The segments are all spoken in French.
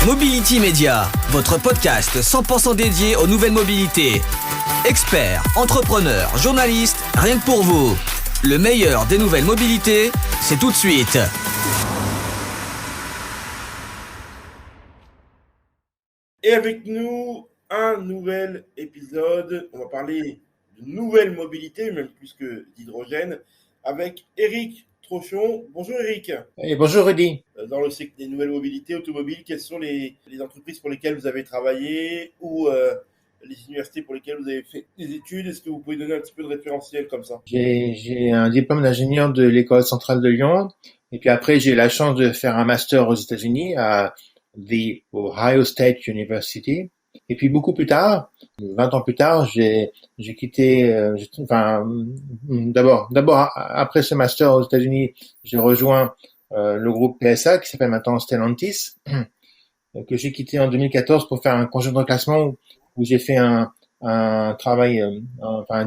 Mobility Media, votre podcast 100% dédié aux nouvelles mobilités. Experts, entrepreneurs, journalistes, rien que pour vous. Le meilleur des nouvelles mobilités, c'est tout de suite. Et avec nous, un nouvel épisode. On va parler de nouvelles mobilités, même plus que d'hydrogène, avec Éric Trochon. Bonjour Éric. Et bonjour Rudy. Dans le secteur des nouvelles mobilités automobiles, quelles sont les entreprises pour lesquelles vous avez travaillé ou les universités pour lesquelles vous avez fait des études? Est-ce que vous pouvez donner un petit peu de référentiel comme ça? J'ai un diplôme d'ingénieur de l'école centrale de Lyon. Et puis après, j'ai eu la chance de faire un master aux États-Unis à The Ohio State University. Et puis beaucoup plus tard, 20 ans plus tard, j'ai quitté, d'abord, après ce master aux États-Unis, j'ai rejoint le groupe PSA qui s'appelle maintenant Stellantis, que j'ai quitté en 2014 pour faire un congé de reclassement où j'ai fait un travail,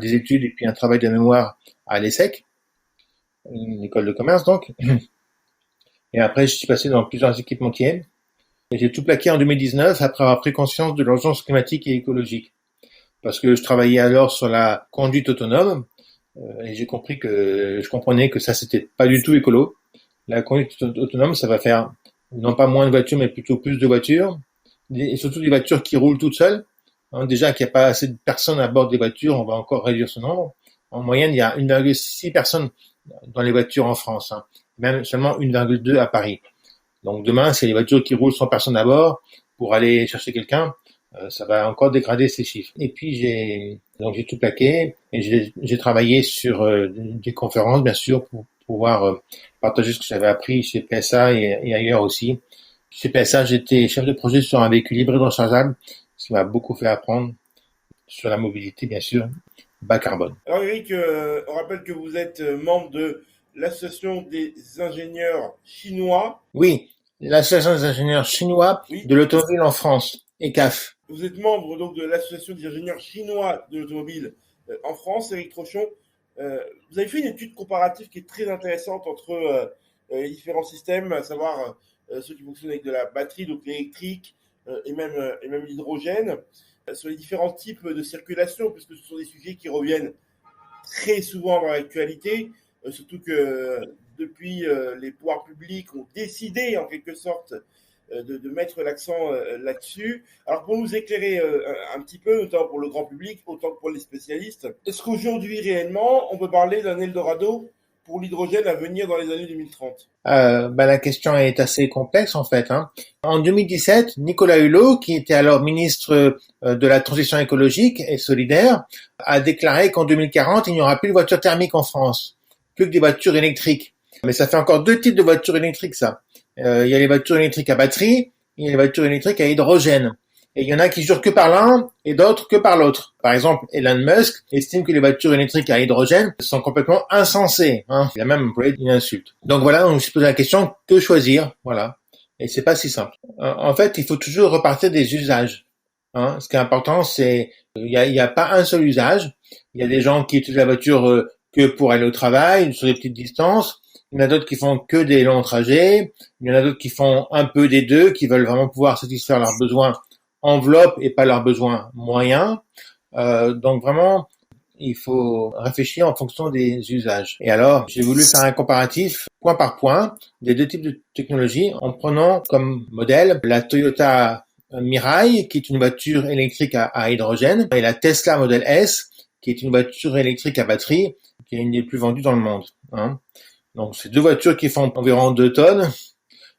des études et puis un travail de mémoire à l'ESSEC, une école de commerce donc. Et après, je suis passé dans plusieurs équipementiers. Et j'ai tout plaqué en 2019 après avoir pris conscience de l'urgence climatique et écologique. Parce que je travaillais alors sur la conduite autonome et je comprenais que ça c'était pas du tout écolo. La conduite autonome, ça va faire non pas moins de voitures mais plutôt plus de voitures et surtout des voitures qui roulent toutes seules. Déjà qu'il n'y a pas assez de personnes à bord des voitures, on va encore réduire ce nombre. En moyenne, il y a 1,6 personnes dans les voitures en France, même seulement 1,2 à Paris. Donc demain, c'est les voitures qui roulent sans personne à bord pour aller chercher quelqu'un, ça va encore dégrader ces chiffres. Et puis j'ai tout plaqué et j'ai travaillé sur des conférences bien sûr pour pouvoir partager ce que j'avais appris chez PSA et ailleurs aussi. Chez PSA, j'étais chef de projet sur un véhicule hybride rechargeable, ce qui m'a beaucoup fait apprendre sur la mobilité bien sûr, bas carbone. Alors Éric, on rappelle que vous êtes membre de l'Association des ingénieurs chinois. Oui, l'Association des ingénieurs chinois de l'automobile en France, ECAF. Vous êtes membre donc de l'Association des ingénieurs chinois de l'automobile en France, Éric Trochon. Vous avez fait une étude comparative qui est très intéressante entre les différents systèmes, à savoir ceux qui fonctionnent avec de la batterie, donc l'électrique et même l'hydrogène, sur les différents types de circulation, puisque ce sont des sujets qui reviennent très souvent dans l'actualité. Surtout que depuis, les pouvoirs publics ont décidé en quelque sorte de mettre l'accent là-dessus. Alors pour nous éclairer un petit peu, autant pour le grand public, autant que pour les spécialistes, est-ce qu'aujourd'hui réellement on peut parler d'un Eldorado pour l'hydrogène à venir dans les années 2030? La question est assez complexe en fait. En 2017, Nicolas Hulot, qui était alors ministre de la Transition écologique et solidaire, a déclaré qu'en 2040, il n'y aura plus de voitures thermiques en France. Plus que des voitures électriques. Mais ça fait encore deux types de voitures électriques, ça. Il y a les voitures électriques à batterie, et il y a les voitures électriques à hydrogène. Et il y en a qui jurent que par l'un et d'autres que par l'autre. Par exemple, Elon Musk estime que les voitures électriques à hydrogène sont complètement insensées. Il a même employé une insulte. Donc voilà, on se pose la question, que choisir? Voilà. Et c'est pas si simple. En fait, il faut toujours repartir des usages. Ce qui est important, c'est il y a pas un seul usage. Il y a des gens qui utilisent la voiture que pour aller au travail, sur des petites distances. Il y en a d'autres qui font que des longs trajets. Il y en a d'autres qui font un peu des deux, qui veulent vraiment pouvoir satisfaire leurs besoins enveloppe et pas leurs besoins moyens. Donc vraiment, il faut réfléchir en fonction des usages. Et alors, j'ai voulu faire un comparatif point par point des deux types de technologies en prenant comme modèle la Toyota Mirai, qui est une voiture électrique à hydrogène, et la Tesla Model S, qui est une voiture électrique à batterie, qui est une des plus vendues dans le monde. Donc, c'est deux voitures qui font environ 2 tonnes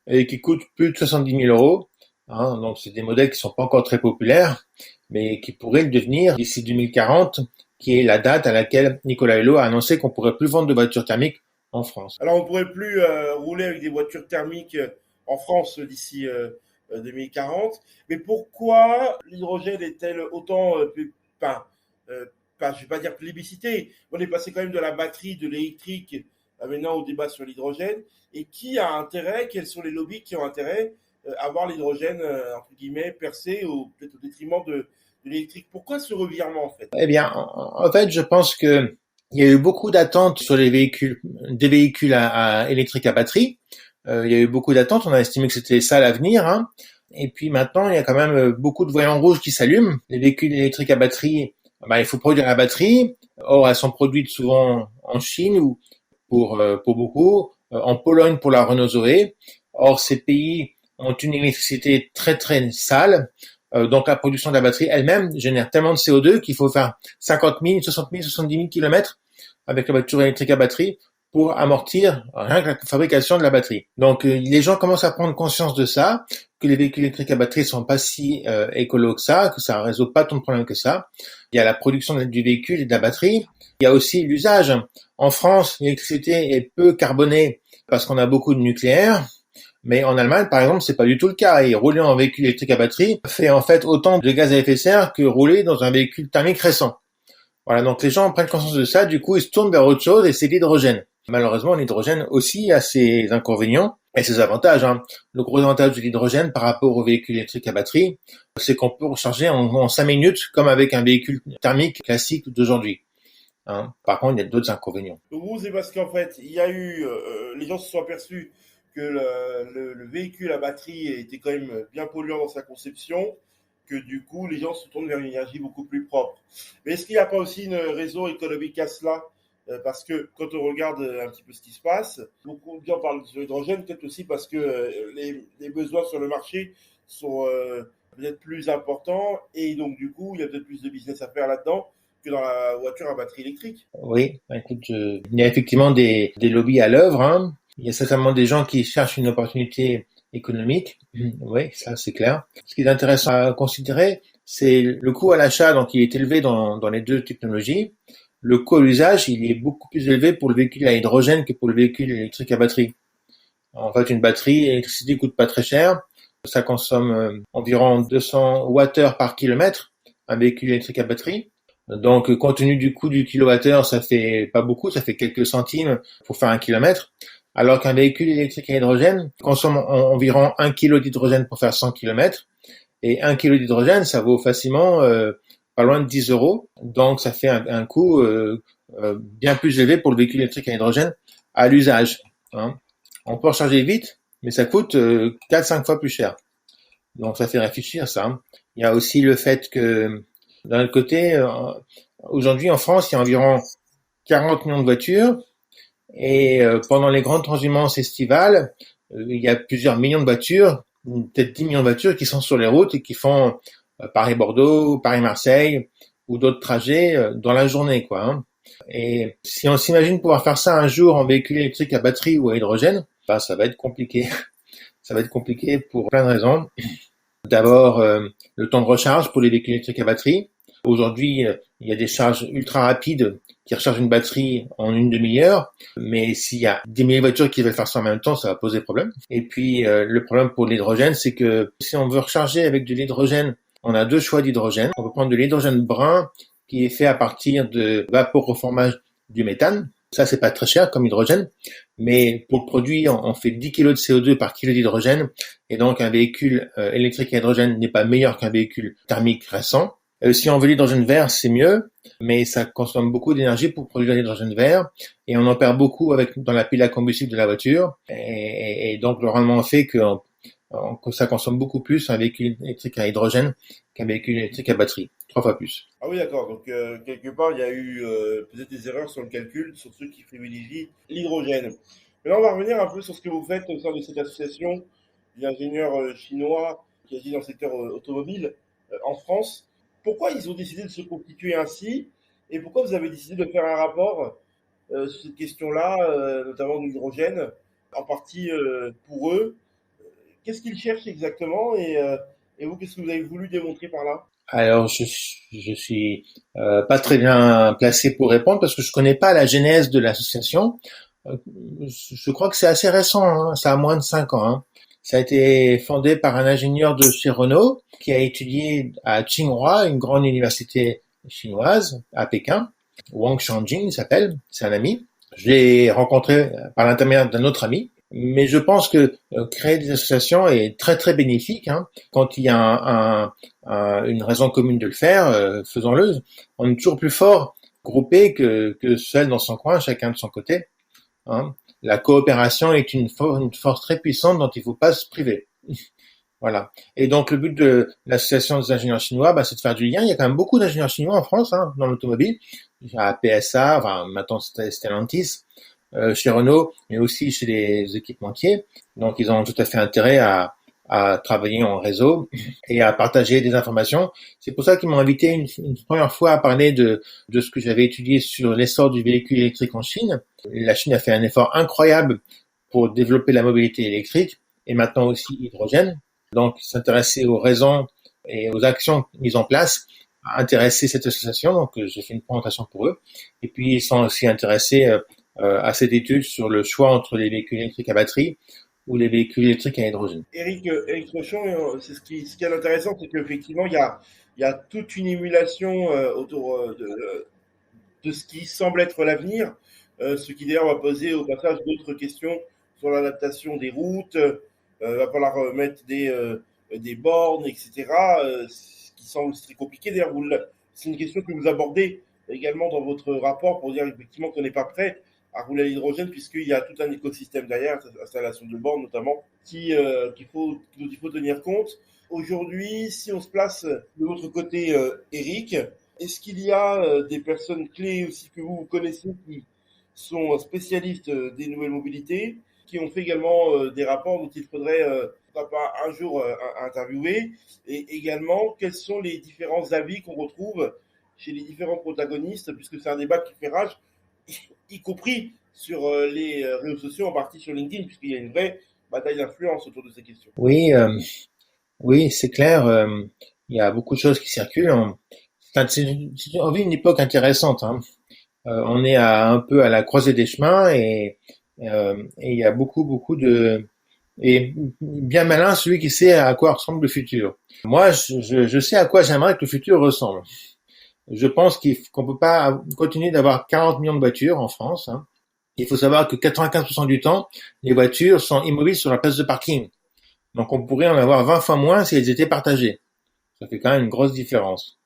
et qui coûtent plus de 70 000 euros. Donc, c'est des modèles qui sont pas encore très populaires, mais qui pourraient le devenir d'ici 2040, qui est la date à laquelle Nicolas Hulot a annoncé qu'on pourrait plus vendre de voitures thermiques en France. Alors, on pourrait plus rouler avec des voitures thermiques en France d'ici 2040. Mais pourquoi l'hydrogène est-elle autant, je vais pas dire plébiscité, on est passé quand même de la batterie, de l'électrique, maintenant au débat sur l'hydrogène. Et qui a intérêt, quels sont les lobbies qui ont intérêt à voir l'hydrogène, entre guillemets, percé, peut-être au détriment de l'électrique? Pourquoi ce revirement, en fait? Eh bien, en fait, je pense que il y a eu beaucoup d'attentes sur des véhicules électriques à batterie. Il y a eu beaucoup d'attentes, on a estimé que c'était ça l'avenir. Et puis maintenant, il y a quand même beaucoup de voyants rouges qui s'allument. Les véhicules électriques à batterie, il faut produire la batterie. Or, elles sont produites souvent en Chine ou pour beaucoup, en Pologne pour la Renault Zoé. Or, ces pays ont une électricité très très sale. Donc la production de la batterie elle-même génère tellement de CO2 qu'il faut faire 50 000, 60 000, 70 000 kilomètres avec la voiture électrique à batterie pour amortir rien que la fabrication de la batterie. Donc les gens commencent à prendre conscience de ça, que les véhicules électriques à batterie sont pas si écolos que ça résout pas tant de problèmes que ça. Il y a la production du véhicule et de la batterie. Il y a aussi l'usage. En France, l'électricité est peu carbonée parce qu'on a beaucoup de nucléaire. Mais en Allemagne, par exemple, c'est pas du tout le cas. Et rouler en véhicule électrique à batterie fait en fait autant de gaz à effet de serre que rouler dans un véhicule thermique récent. Voilà, donc les gens prennent conscience de ça, du coup ils se tournent vers autre chose et c'est l'hydrogène. Malheureusement, l'hydrogène aussi a ses inconvénients et ses avantages. Le gros avantage de l'hydrogène par rapport au véhicule électrique à batterie, c'est qu'on peut recharger en 5 minutes comme avec un véhicule thermique classique d'aujourd'hui. Par contre, il y a d'autres inconvénients. Donc vous, c'est parce qu'en fait, il y a eu, les gens se sont aperçus que le véhicule à batterie était quand même bien polluant dans sa conception, que du coup, les gens se tournent vers une énergie beaucoup plus propre. Mais est-ce qu'il n'y a pas aussi une raison économique à cela? Parce que quand on regarde un petit peu ce qui se passe, beaucoup de gens parlent de l'hydrogène, peut-être aussi parce que les besoins sur le marché sont peut-être plus importants et donc du coup, il y a peut-être plus de business à faire là-dedans que dans la voiture à batterie électrique. Oui, écoute, il y a effectivement des lobbies à l'œuvre. Il y a certainement des gens qui cherchent une opportunité économique. Oui, ça c'est clair. Ce qui est intéressant à considérer, c'est le coût à l'achat, donc il est élevé dans les deux technologies. Le coût à l'usage, il est beaucoup plus élevé pour le véhicule à hydrogène que pour le véhicule électrique à batterie. En fait, une batterie, l'électricité coûte pas très cher. Ça consomme environ 200 Wh par kilomètre, un véhicule électrique à batterie. Donc, compte tenu du coût du kilowattheure, ça fait pas beaucoup, ça fait quelques centimes pour faire 1 kilomètre. Alors qu'un véhicule électrique à hydrogène consomme environ 1 kg d'hydrogène pour faire 100 km. Et 1 kg d'hydrogène, ça vaut facilement pas loin de 10 euros. Donc, ça fait un coût bien plus élevé pour le véhicule électrique à hydrogène à l'usage. On peut recharger vite, mais ça coûte 4-5 fois plus cher. Donc, ça fait réfléchir ça. Il y a aussi le fait que, d'un autre côté, aujourd'hui en France, il y a environ 40 millions de voitures. Et pendant les grandes transhumances estivales, il y a plusieurs millions de voitures, peut-être 10 millions de voitures qui sont sur les routes et qui font Paris-Bordeaux, Paris-Marseille ou d'autres trajets dans la journée, quoi. Et si on s'imagine pouvoir faire ça un jour en véhicule électrique à batterie ou à hydrogène, ça va être compliqué. Ça va être compliqué pour plein de raisons. D'abord, le temps de recharge pour les véhicules électriques à batterie. Aujourd'hui, il y a des charges ultra rapides qui rechargent une batterie en une demi-heure, mais s'il y a 10 000 voitures qui veulent faire ça en même temps, ça va poser problème. Et puis, le problème pour l'hydrogène, c'est que si on veut recharger avec de l'hydrogène, on a deux choix d'hydrogène. On peut prendre de l'hydrogène brun qui est fait à partir de vaporeformage du méthane. Ça, c'est pas très cher comme hydrogène, mais pour le produit, on fait 10 kg de CO2 par kilo d'hydrogène, et donc un véhicule électrique à hydrogène n'est pas meilleur qu'un véhicule thermique récent. Si on veut l'hydrogène vert, c'est mieux, mais ça consomme beaucoup d'énergie pour produire l'hydrogène vert, et on en perd beaucoup dans la pile à combustible de la voiture, et donc le rendement fait que ça consomme beaucoup plus un véhicule électrique à hydrogène qu'un véhicule électrique à batterie, 3 fois plus. Ah oui, d'accord. Donc, quelque part, il y a eu peut-être des erreurs sur le calcul, sur ceux qui privilégient l'hydrogène. Maintenant, on va revenir un peu sur ce que vous faites au sein de cette association d'ingénieurs chinois qui agit dans le secteur automobile en France. Pourquoi ils ont décidé de se constituer ainsi et pourquoi vous avez décidé de faire un rapport sur cette question-là, notamment de l'hydrogène, en partie pour eux? Qu'est-ce qu'ils cherchent exactement et vous, qu'est-ce que vous avez voulu démontrer par là? Alors, je suis pas très bien placé pour répondre parce que je connais pas la genèse de l'association. Je crois que c'est assez récent, ça a moins de 5 ans. Ça a été fondé par un ingénieur de chez Renault qui a étudié à Tsinghua, une grande université chinoise, à Pékin. Wang Xianjing, il s'appelle, c'est un ami. Je l'ai rencontré par l'intermédiaire d'un autre ami. Mais je pense que créer des associations est très très bénéfique. Quand il y a une raison commune de le faire, faisons-le. On est toujours plus fort groupé que seul dans son coin, chacun de son côté. La coopération est une force très puissante dont il ne faut pas se priver. Voilà. Et donc le but de l'association des ingénieurs chinois, c'est de faire du lien. Il y a quand même beaucoup d'ingénieurs chinois en France, dans l'automobile. Il y a PSA, enfin maintenant c'est Stellantis, chez Renault, mais aussi chez les équipementiers. Donc ils ont tout à fait intérêt à travailler en réseau et à partager des informations. C'est pour ça qu'ils m'ont invité une première fois à parler de ce que j'avais étudié sur l'essor du véhicule électrique en Chine. La Chine a fait un effort incroyable pour développer la mobilité électrique et maintenant aussi hydrogène. Donc s'intéresser aux raisons et aux actions mises en place a intéressé cette association. Donc j'ai fait une présentation pour eux. Et puis ils sont aussi intéressés à cette étude sur le choix entre les véhicules électriques à batterie ou les véhicules électriques à hydrogène. Éric Rochon, c'est ce qui est intéressant, c'est qu'effectivement, il y a toute une émulation autour de ce qui semble être l'avenir, ce qui d'ailleurs va poser au passage d'autres questions sur l'adaptation des routes, va falloir mettre des bornes, etc., ce qui semble très compliqué. D'ailleurs, c'est une question que vous abordez également dans votre rapport pour dire effectivement qu'on n'est pas prêt à rouler à l'hydrogène, puisqu'il y a tout un écosystème derrière, installation de bornes notamment, dont il faut tenir compte. Aujourd'hui, si on se place de votre côté, Éric, est-ce qu'il y a des personnes clés aussi que vous connaissez qui sont spécialistes des nouvelles mobilités, qui ont fait également des rapports dont il faudrait pourquoi pas un jour interviewer, et également quels sont les différents avis qu'on retrouve chez les différents protagonistes, puisque c'est un débat qui fait rage, y compris sur les réseaux sociaux, en partie sur LinkedIn, puisqu'il y a une vraie bataille d'influence autour de ces questions. Oui, oui, c'est clair. Il y a beaucoup de choses qui circulent. On vit une époque intéressante. On est un peu à la croisée des chemins et il y a beaucoup de et bien malin celui qui sait à quoi ressemble le futur. Moi, je sais à quoi j'aimerais que le futur ressemble. Je pense qu'on peut pas continuer d'avoir 40 millions de voitures en France. Il faut savoir que 95% du temps, les voitures sont immobiles sur la place de parking. Donc on pourrait en avoir 20 fois moins si elles étaient partagées. Ça fait quand même une grosse différence.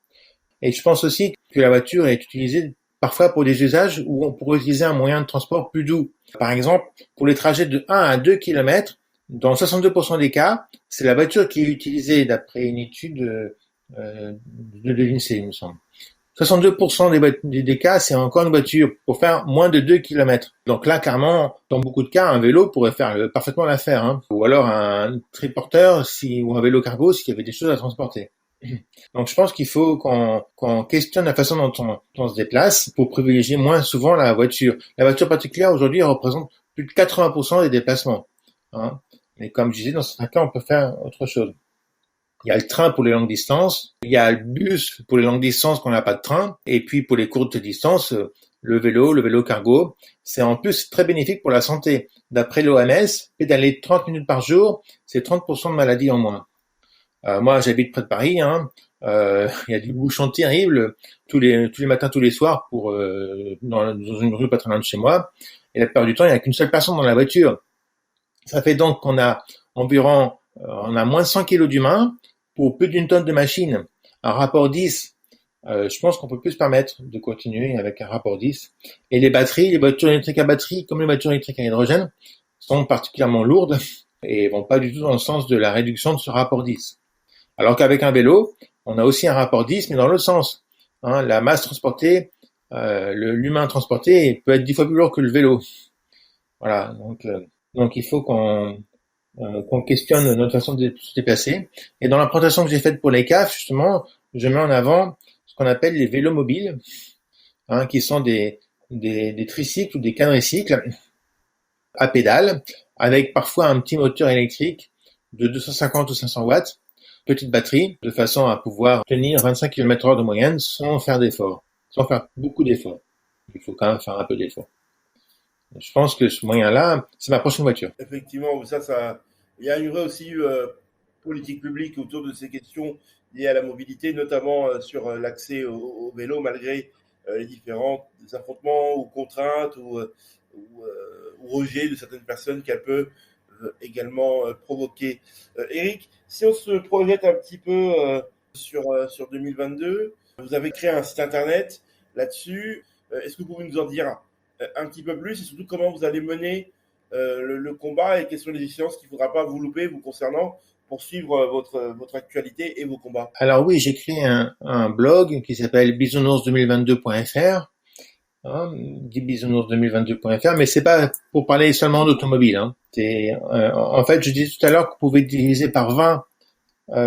Et je pense aussi que la voiture est utilisée parfois pour des usages où on pourrait utiliser un moyen de transport plus doux. Par exemple, pour les trajets de 1 à 2 km, dans 62% des cas, c'est la voiture qui est utilisée d'après une étude de l'INSEE, il me semble. 62% des cas, c'est encore une voiture pour faire moins de 2 km. Donc là, clairement, dans beaucoup de cas, un vélo pourrait faire parfaitement l'affaire. Ou alors un triporteur ou un vélo cargo s'il y avait des choses à transporter. Donc je pense qu'il faut qu'on questionne la façon dont on se déplace pour privilégier moins souvent la voiture. La voiture particulière, aujourd'hui, elle représente plus de 80% des déplacements. Mais comme je disais, dans certains cas, on peut faire autre chose. Il y a le train pour les longues distances, il y a le bus pour les longues distances quand on n'a pas de train, et puis pour les courtes distances, le vélo cargo. C'est en plus très bénéfique pour la santé. D'après l'OMS, pédaler 30 minutes par jour, c'est 30% de maladies en moins. Moi, j'habite près de Paris. Il y a des bouchons terribles tous les matins, tous les soirs dans une rue pas très loin de chez moi. Et la plupart du temps, il n'y a qu'une seule personne dans la voiture. Ça fait donc qu'on a on a moins de 100 kilos d'humains pour plus d'une tonne de machines. Un rapport 10, je pense qu'on peut plus se permettre de continuer avec un rapport 10. Et les voitures électriques à batterie, comme les voitures électriques à hydrogène, sont particulièrement lourdes et vont pas du tout dans le sens de la réduction de ce rapport 10. Alors qu'avec un vélo, on a aussi un rapport 10, mais dans l'autre sens. La masse transportée, l'humain transporté peut être 10 fois plus lourd que le vélo. Voilà, donc il faut qu'on questionne notre façon de se déplacer. Et dans la présentation que j'ai faite pour les CAF, justement, je mets en avant ce qu'on appelle les vélos mobiles, qui sont des tricycles ou des quadricycles à pédales, avec parfois un petit moteur électrique de 250 ou 500 watts, petite batterie, de façon à pouvoir tenir 25 km/h de moyenne sans faire beaucoup d'efforts. Il faut quand même faire un peu d'efforts. Je pense que ce moyen-là, c'est ma prochaine voiture. Effectivement, il y a une vraie aussi politique publique autour de ces questions liées à la mobilité, notamment sur l'accès au vélo, malgré les différents affrontements ou contraintes ou rejets de certaines personnes qu'elle peut également provoquer. Éric, si on se projette un petit peu sur 2022, vous avez créé un site internet là-dessus. Est-ce que vous pouvez nous en dire un petit peu plus et surtout comment vous allez mener le combat et quelles sont les échéances qu'il ne faudra pas vous louper vous concernant pour suivre votre actualité et vos combats? Alors oui, j'ai créé un blog qui s'appelle bisounours2022.fr, dit bisounours2022.fr, mais c'est pas pour parler seulement d'automobile. En fait, je disais tout à l'heure qu'on pouvait diviser par 20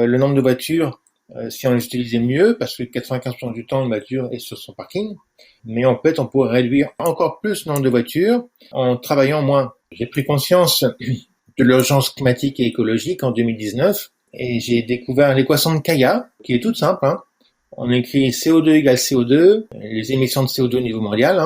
le nombre de voitures si on les utilisait mieux, parce que 95% du temps, une voiture est sur son parking. Mais en fait, on pourrait réduire encore plus le nombre de voitures en travaillant moins. J'ai pris conscience de l'urgence climatique et écologique en 2019 et j'ai découvert l'équation de Kaya, qui est toute simple. On écrit CO2 égale CO2, les émissions de CO2 au niveau mondial,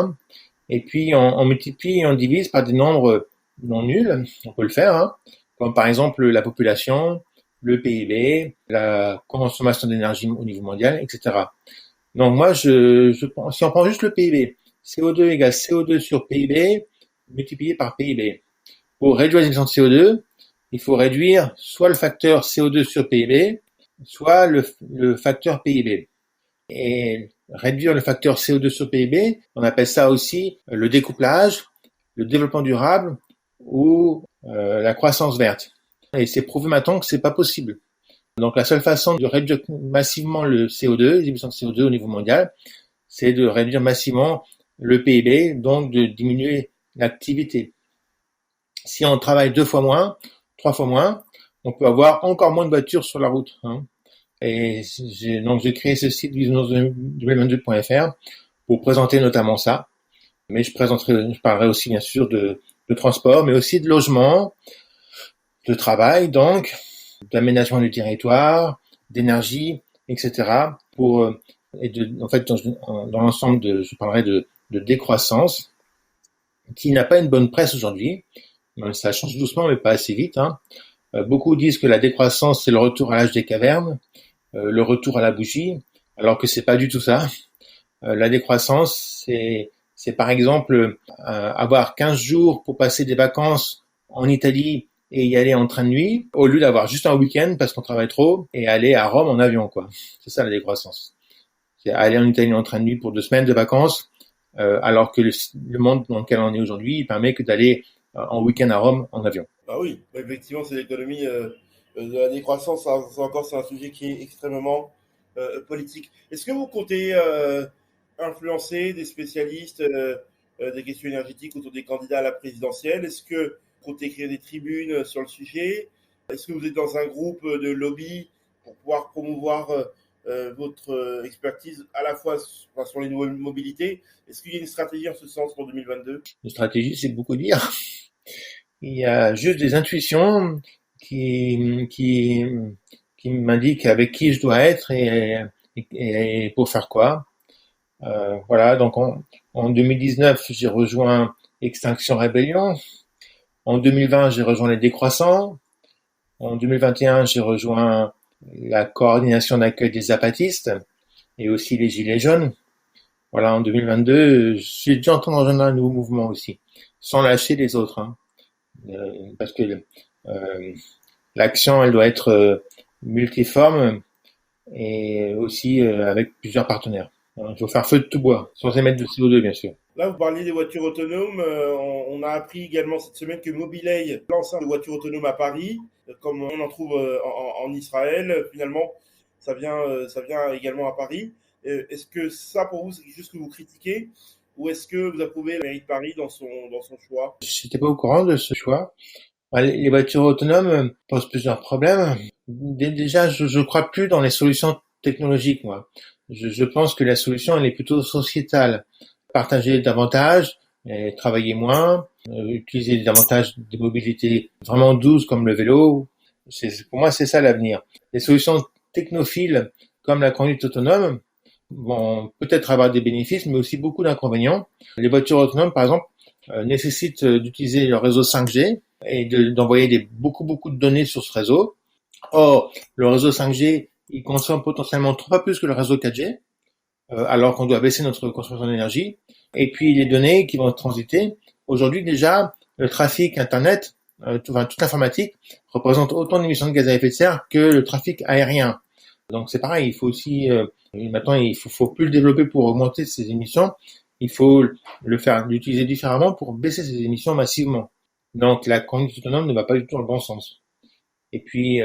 et puis on multiplie et on divise par des nombres non nuls, on peut le faire, comme par exemple la population, le PIB, la consommation d'énergie au niveau mondial, etc. Donc moi, si on prend juste le PIB, CO2 égale CO2 sur PIB multiplié par PIB. Pour réduire les émissions de CO2, il faut réduire soit le facteur CO2 sur PIB, soit le facteur PIB. Et réduire le facteur CO2 sur PIB, on appelle ça aussi le découplage, le développement durable ou la croissance verte. Et c'est prouvé maintenant que c'est pas possible. Donc la seule façon de réduire massivement le CO2, les émissions de CO2 au niveau mondial, c'est de réduire massivement le PIB, donc de diminuer l'activité. Si on travaille 2 fois moins, 3 fois moins, on peut avoir encore moins de voitures sur la route. Et j'ai créé ce site bisounours2022.fr pour présenter notamment ça. Mais je parlerai aussi bien sûr de transport, mais aussi de logement, de travail, donc d'aménagement du territoire, d'énergie, etc. En fait, dans l'ensemble, je parlerai de décroissance, qui n'a pas une bonne presse aujourd'hui. Ça change doucement, mais pas assez vite. Beaucoup disent que la décroissance, c'est le retour à l'âge des cavernes, le retour à la bougie, alors que c'est pas du tout ça. La décroissance, c'est par exemple avoir 15 jours pour passer des vacances en Italie et y aller en train de nuit, au lieu d'avoir juste un week-end parce qu'on travaille trop et aller à Rome en avion, quoi. C'est ça la décroissance. C'est aller en Italie en train de nuit pour 2 semaines de vacances, alors que le monde dans lequel on est aujourd'hui, il permet que d'aller en week-end à Rome en avion. Ah oui, effectivement, c'est l'économie de la décroissance. C'est un sujet qui est extrêmement politique. Est-ce que vous comptez influencer des spécialistes des questions énergétiques autour des candidats à la présidentielle? Est-ce que vous comptez écrire des tribunes sur le sujet? Est-ce que vous êtes dans un groupe de lobby pour pouvoir promouvoir votre expertise à la fois sur les nouvelles mobilités? Est-ce qu'il y a une stratégie en ce sens pour 2022? Une stratégie, c'est beaucoup dire. Il y a juste des intuitions qui m'indiquent avec qui je dois être et pour faire quoi. Voilà, donc en 2019, j'ai rejoint Extinction Rebellion. En 2020, j'ai rejoint les Décroissants. En 2021, j'ai rejoint la coordination d'accueil des zapatistes et aussi les Gilets jaunes. Voilà, en 2022, j'ai déjà entendu rejoindre un nouveau mouvement aussi, sans lâcher les autres, parce que l'action, elle doit être multiforme et aussi avec plusieurs partenaires. Il faut faire feu de tout bois, sans émettre de CO2, bien sûr. Là, vous parliez des voitures autonomes. On a appris également cette semaine que Mobileye lance des voitures autonomes à Paris, comme on en trouve en Israël. Finalement, ça vient également à Paris. Est-ce que ça, pour vous, c'est quelque chose que vous critiquez, ou est-ce que vous approuvez la mairie de Paris dans son choix? Je n'étais pas au courant de ce choix. Les voitures autonomes posent plusieurs problèmes. Déjà, je crois plus dans les solutions technologiques, moi. Je pense que la solution, elle est plutôt sociétale. Partager davantage, travailler moins, utiliser davantage des mobilités vraiment douces comme le vélo. Pour moi, c'est ça l'avenir. Les solutions technophiles comme la conduite autonome vont peut-être avoir des bénéfices, mais aussi beaucoup d'inconvénients. Les voitures autonomes, par exemple, nécessitent d'utiliser le réseau 5G et d'envoyer beaucoup de données sur ce réseau. Or, le réseau 5G, il consomme potentiellement 3 fois plus que le réseau 4G, alors qu'on doit baisser notre consommation d'énergie. Et puis les données qui vont transiter. Aujourd'hui déjà, le trafic Internet, toute l'informatique, représente autant d'émissions de gaz à effet de serre que le trafic aérien. Donc c'est pareil, il faut aussi maintenant il faut plus le développer pour augmenter ces émissions. Il faut l'utiliser différemment pour baisser ces émissions massivement. Donc la conduite autonome ne va pas du tout dans le bon sens. Et puis,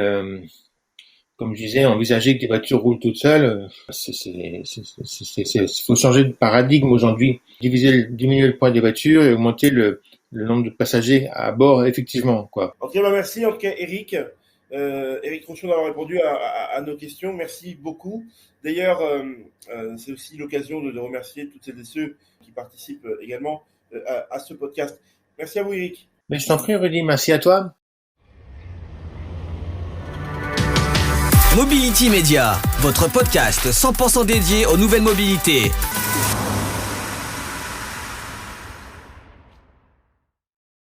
comme je disais, envisager que des voitures roulent toutes seules, faut changer de paradigme aujourd'hui. Diminuer le poids des voitures et augmenter le nombre de passagers à bord, effectivement, quoi. Ok, merci en tout cas, Eric. Eric Rochon d'avoir répondu à nos questions. Merci beaucoup. D'ailleurs, c'est aussi l'occasion de remercier toutes celles et ceux qui participent également à ce podcast. Merci à vous, Eric. Mais je t'en prie, Rudy, merci à toi. Mobility Media, votre podcast 100% dédié aux nouvelles mobilités.